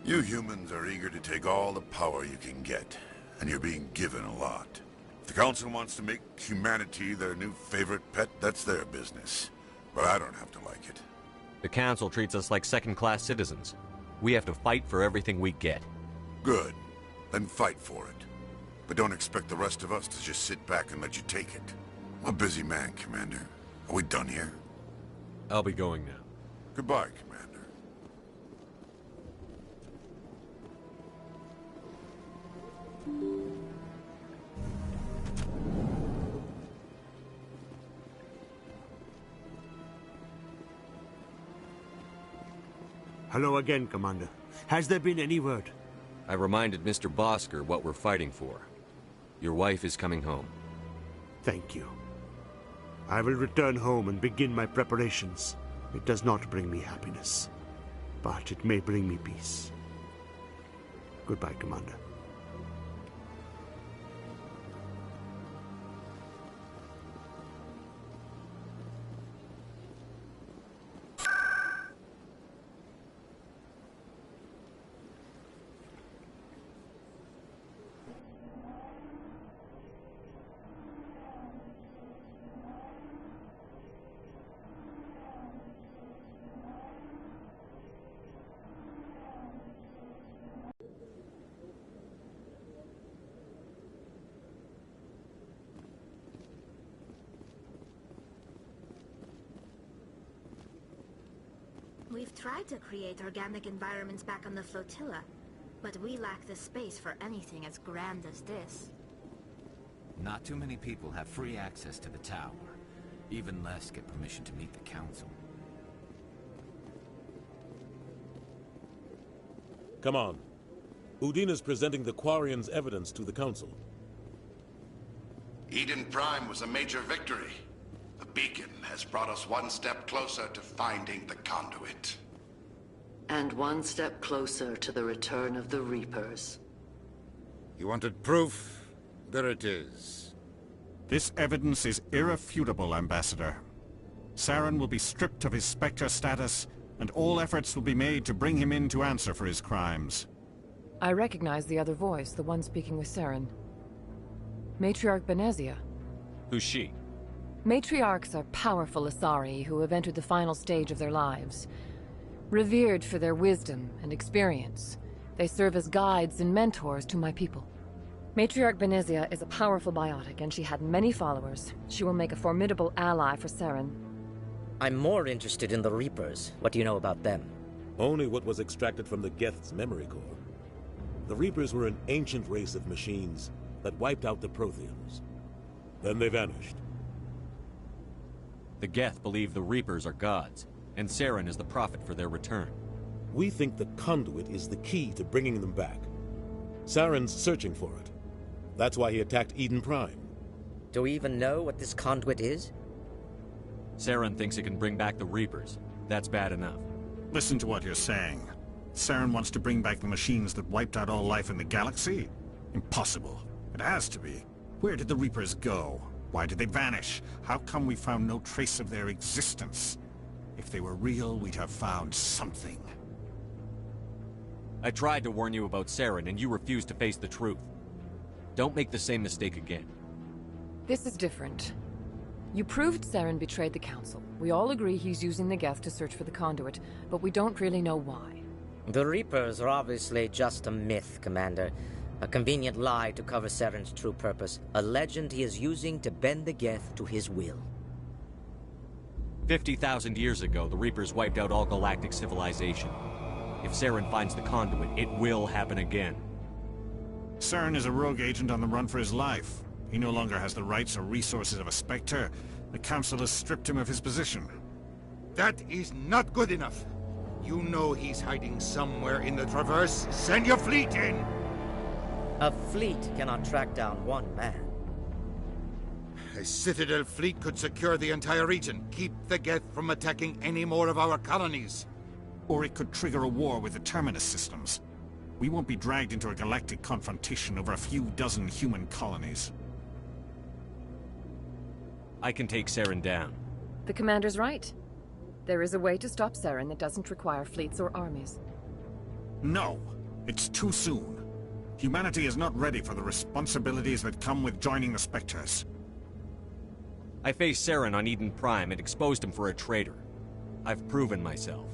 You humans are eager to take all the power you can get, and you're being given a lot. If the Council wants to make humanity their new favorite pet, that's their business. But I don't have to like it. The Council treats us like second-class citizens. We have to fight for everything we get. Good. Then fight for it. But don't expect the rest of us to just sit back and let you take it. I'm a busy man, Commander. Are we done here? I'll be going now. Goodbye, Commander. Hello again, Commander. Has there been any word? I reminded Mr. Bosker what we're fighting for. Your wife is coming home. Thank you. I will return home and begin my preparations. It does not bring me happiness, but it may bring me peace. Goodbye, Commander. We've tried to create organic environments back on the flotilla, but we lack the space for anything as grand as this. Not too many people have free access to the tower. Even less get permission to meet the council. Come on. Udina's presenting the Quarians' evidence to the council. Eden Prime was a major victory. The beacon has brought us one step closer to finding the conduit. And one step closer to the return of the Reapers. You wanted proof? There it is. This evidence is irrefutable, Ambassador. Saren will be stripped of his Spectre status, and all efforts will be made to bring him in to answer for his crimes. I recognize the other voice, the one speaking with Saren. Matriarch Benezia. Who's she? Matriarchs are powerful Asari who have entered the final stage of their lives. Revered for their wisdom and experience, they serve as guides and mentors to my people. Matriarch Benezia is a powerful biotic, and she had many followers. She will make a formidable ally for Saren. I'm more interested in the Reapers. What do you know about them? Only what was extracted from the Geth's memory core. The Reapers were an ancient race of machines that wiped out the Protheans. Then they vanished. The Geth believe the Reapers are gods, and Saren is the prophet for their return. We think the conduit is the key to bringing them back. Saren's searching for it. That's why he attacked Eden Prime. Do we even know what this conduit is? Saren thinks it can bring back the Reapers. That's bad enough. Listen to what you're saying. Saren wants to bring back the machines that wiped out all life in the galaxy? Impossible. It has to be. Where did the Reapers go? Why did they vanish? How come we found no trace of their existence? If they were real, we'd have found something. I tried to warn you about Saren, and you refused to face the truth. Don't make the same mistake again. This is different. You proved Saren betrayed the Council. We all agree he's using the Geth to search for the conduit, but we don't really know why. The Reapers are obviously just a myth, Commander. A convenient lie to cover Saren's true purpose. A legend he is using to bend the Geth to his will. 50,000 years ago, the Reapers wiped out all galactic civilization. If Saren finds the conduit, it will happen again. Saren is a rogue agent on the run for his life. He no longer has the rights or resources of a Spectre. The Council has stripped him of his position. That is not good enough. You know he's hiding somewhere in the Traverse. Send your fleet in! A fleet cannot track down one man. A Citadel fleet could secure the entire region, keep the Geth from attacking any more of our colonies. Or it could trigger a war with the Terminus systems. We won't be dragged into a galactic confrontation over a few dozen human colonies. I can take Saren down. The Commander's right. There is a way to stop Saren that doesn't require fleets or armies. No, it's too soon. Humanity is not ready for the responsibilities that come with joining the Spectres. I faced Saren on Eden Prime and exposed him for a traitor. I've proven myself.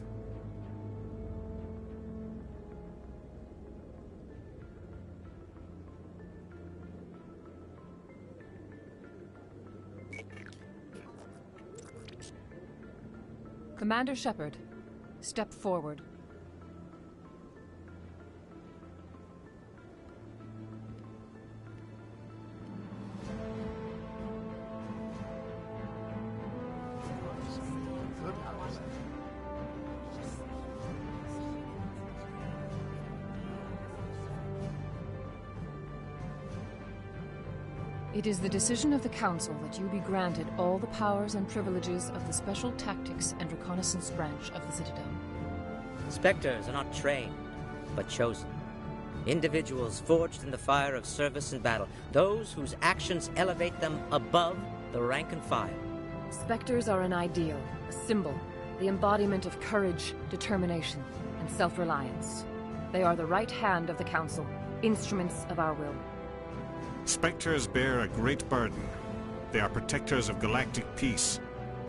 Commander Shepard, step forward. It is the decision of the Council that you be granted all the powers and privileges of the Special Tactics and Reconnaissance Branch of the Citadel. Spectres are not trained, but chosen. Individuals forged in the fire of service and battle. Those whose actions elevate them above the rank and file. Spectres are an ideal, a symbol, the embodiment of courage, determination, and self-reliance. They are the right hand of the Council, instruments of our will. Spectres bear a great burden. They are protectors of galactic peace,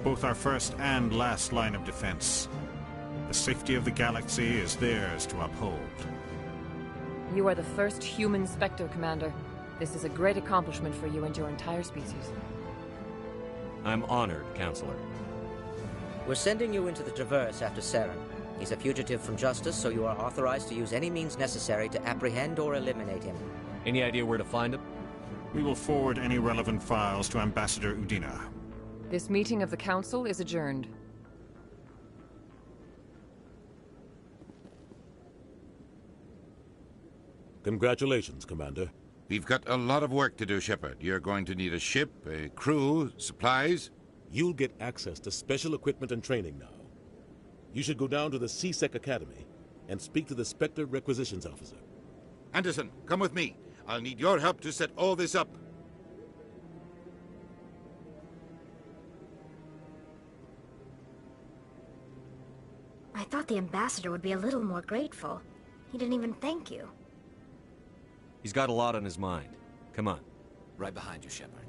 both our first and last line of defense. The safety of the galaxy is theirs to uphold. You are the first human Spectre, Commander. This is a great accomplishment for you and your entire species. I'm honored, Counselor. We're sending you into the Traverse after Saren. He's a fugitive from justice, so you are authorized to use any means necessary to apprehend or eliminate him. Any idea where to find him? We will forward any relevant files to Ambassador Udina. This meeting of the Council is adjourned. Congratulations, Commander. We've got a lot of work to do, Shepard. You're going to need a ship, a crew, supplies. You'll get access to special equipment and training now. You should go down to the C-Sec Academy and speak to the Spectre Requisitions Officer. Anderson, come with me. I'll need your help to set all this up. I thought the ambassador would be a little more grateful. He didn't even thank you. He's got a lot on his mind. Come on. Right behind you, Shepard.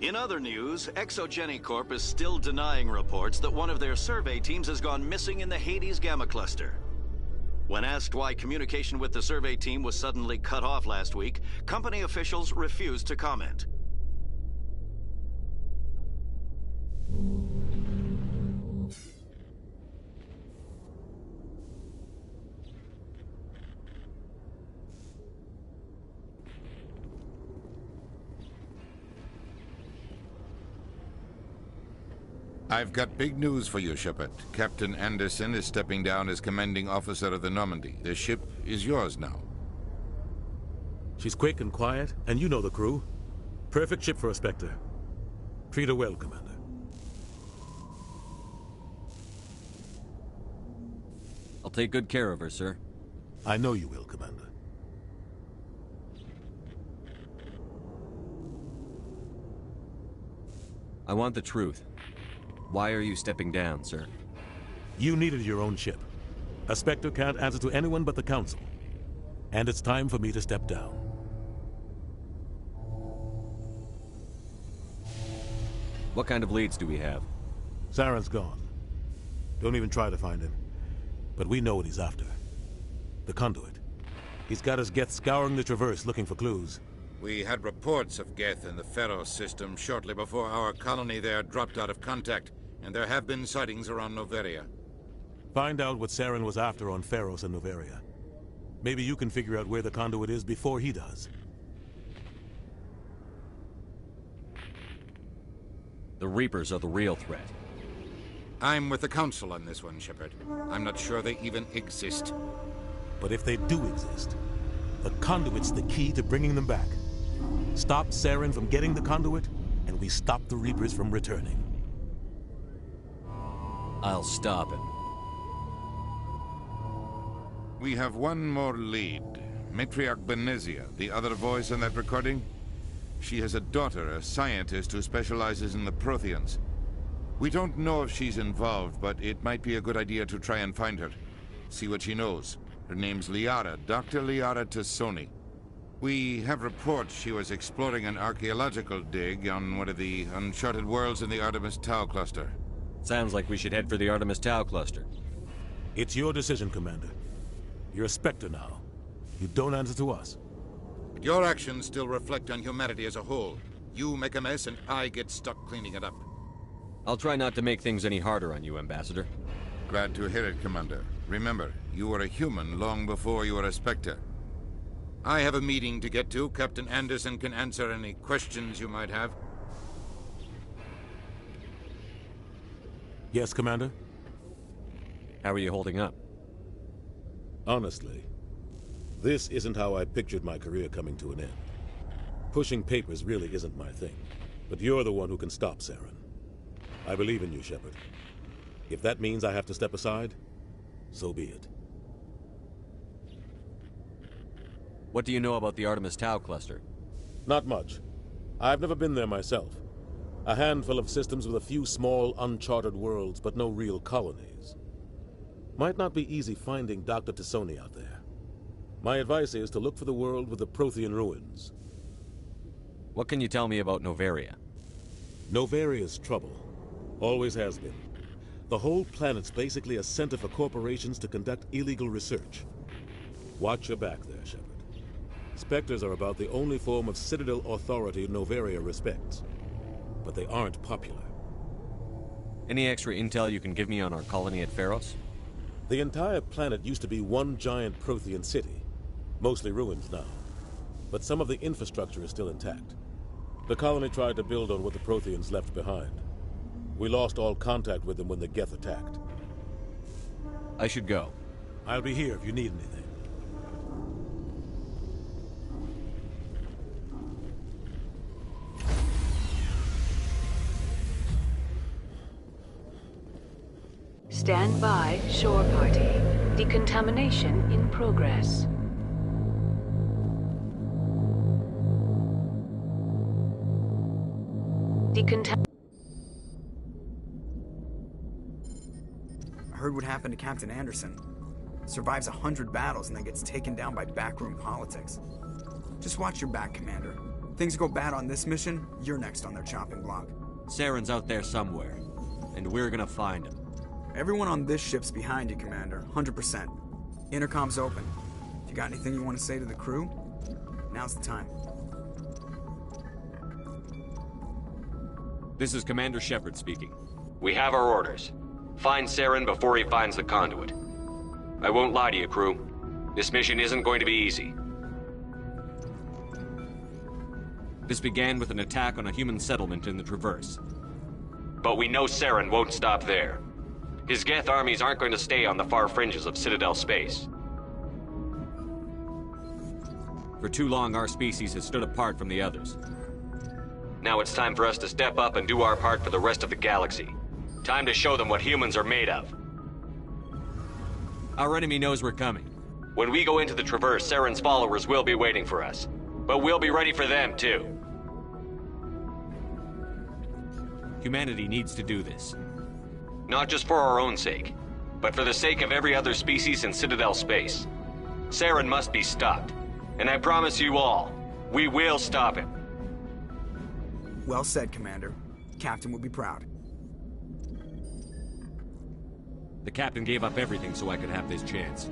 In other news, Exogenicorp is still denying reports that one of their survey teams has gone missing in the Hades Gamma Cluster. When asked why communication with the survey team was suddenly cut off last week, company officials refused to comment. I've got big news for you, Shepard. Captain Anderson is stepping down as commanding officer of the Normandy. The ship is yours now. She's quick and quiet, and you know the crew. Perfect ship for a Spectre. Treat her well, Commander. I'll take good care of her, sir. I know you will, Commander. I want the truth. Why are you stepping down, sir? You needed your own ship. A Spectre can't answer to anyone but the Council. And it's time for me to step down. What kind of leads do we have? Saren's gone. Don't even try to find him. But we know what he's after. The conduit. He's got his Geth scouring the Traverse looking for clues. We had reports of Geth in the Pharos system shortly before our colony there dropped out of contact, and there have been sightings around Noveria. Find out what Saren was after on Pharos and Noveria. Maybe you can figure out where the conduit is before he does. The Reapers are the real threat. I'm with the Council on this one, Shepard. I'm not sure they even exist. But if they do exist, the conduit's the key to bringing them back. Stop Saren from getting the conduit, and we stop the Reapers from returning. I'll stop him. We have one more lead. Matriarch Benezia, the other voice in that recording. She has a daughter, a scientist who specializes in the Protheans. We don't know if she's involved, but it might be a good idea to try and find her. See what she knows. Her name's Liara, Dr. Liara Tassoni. We have reports she was exploring an archaeological dig on one of the uncharted worlds in the Artemis Tau cluster. Sounds like we should head for the Artemis Tau cluster. It's your decision, Commander. You're a Spectre now. You don't answer to us. But your actions still reflect on humanity as a whole. You make a mess and I get stuck cleaning it up. I'll try not to make things any harder on you, Ambassador. Glad to hear it, Commander. Remember, you were a human long before you were a Spectre. I have a meeting to get to. Captain Anderson can answer any questions you might have. Yes, Commander? How are you holding up? Honestly, this isn't how I pictured my career coming to an end. Pushing papers really isn't my thing, but you're the one who can stop Saren. I believe in you, Shepard. If that means I have to step aside, so be it. What do you know about the Artemis Tau cluster? Not much. I've never been there myself. A handful of systems with a few small, uncharted worlds, but no real colonies. Might not be easy finding Dr. Tassoni out there. My advice is to look for the world with the Prothean ruins. What can you tell me about Noveria? Noveria's trouble. Always has been. The whole planet's basically a center for corporations to conduct illegal research. Watch your back there, Shepard. Spectres are about the only form of Citadel authority Noveria respects. But they aren't popular. Any extra intel you can give me on our colony at Pharos? The entire planet used to be one giant Prothean city. Mostly ruins now. But some of the infrastructure is still intact. The colony tried to build on what the Protheans left behind. We lost all contact with them when the Geth attacked. I should go. I'll be here if you need anything. Stand by, shore party. Decontamination in progress. I heard what happened to Captain Anderson. Survives 100 battles and then gets taken down by backroom politics. Just watch your back, Commander. Things go bad on this mission, you're next on their chopping block. Saren's out there somewhere, and we're gonna find him. Everyone on this ship's behind you, Commander. 100%. Intercom's open. If you got anything you want to say to the crew, now's the time. This is Commander Shepard speaking. We have our orders. Find Saren before he finds the conduit. I won't lie to you, crew. This mission isn't going to be easy. This began with an attack on a human settlement in the Traverse. But we know Saren won't stop there. His Geth armies aren't going to stay on the far fringes of Citadel space. For too long, our species has stood apart from the others. Now it's time for us to step up and do our part for the rest of the galaxy. Time to show them what humans are made of. Our enemy knows we're coming. When we go into the Traverse, Saren's followers will be waiting for us. But we'll be ready for them, too. Humanity needs to do this. Not just for our own sake, but for the sake of every other species in Citadel space. Saren must be stopped. And I promise you all, we will stop him. Well said, Commander. The Captain would be proud. The Captain gave up everything so I could have this chance.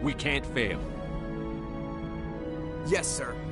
We can't fail. Yes, sir.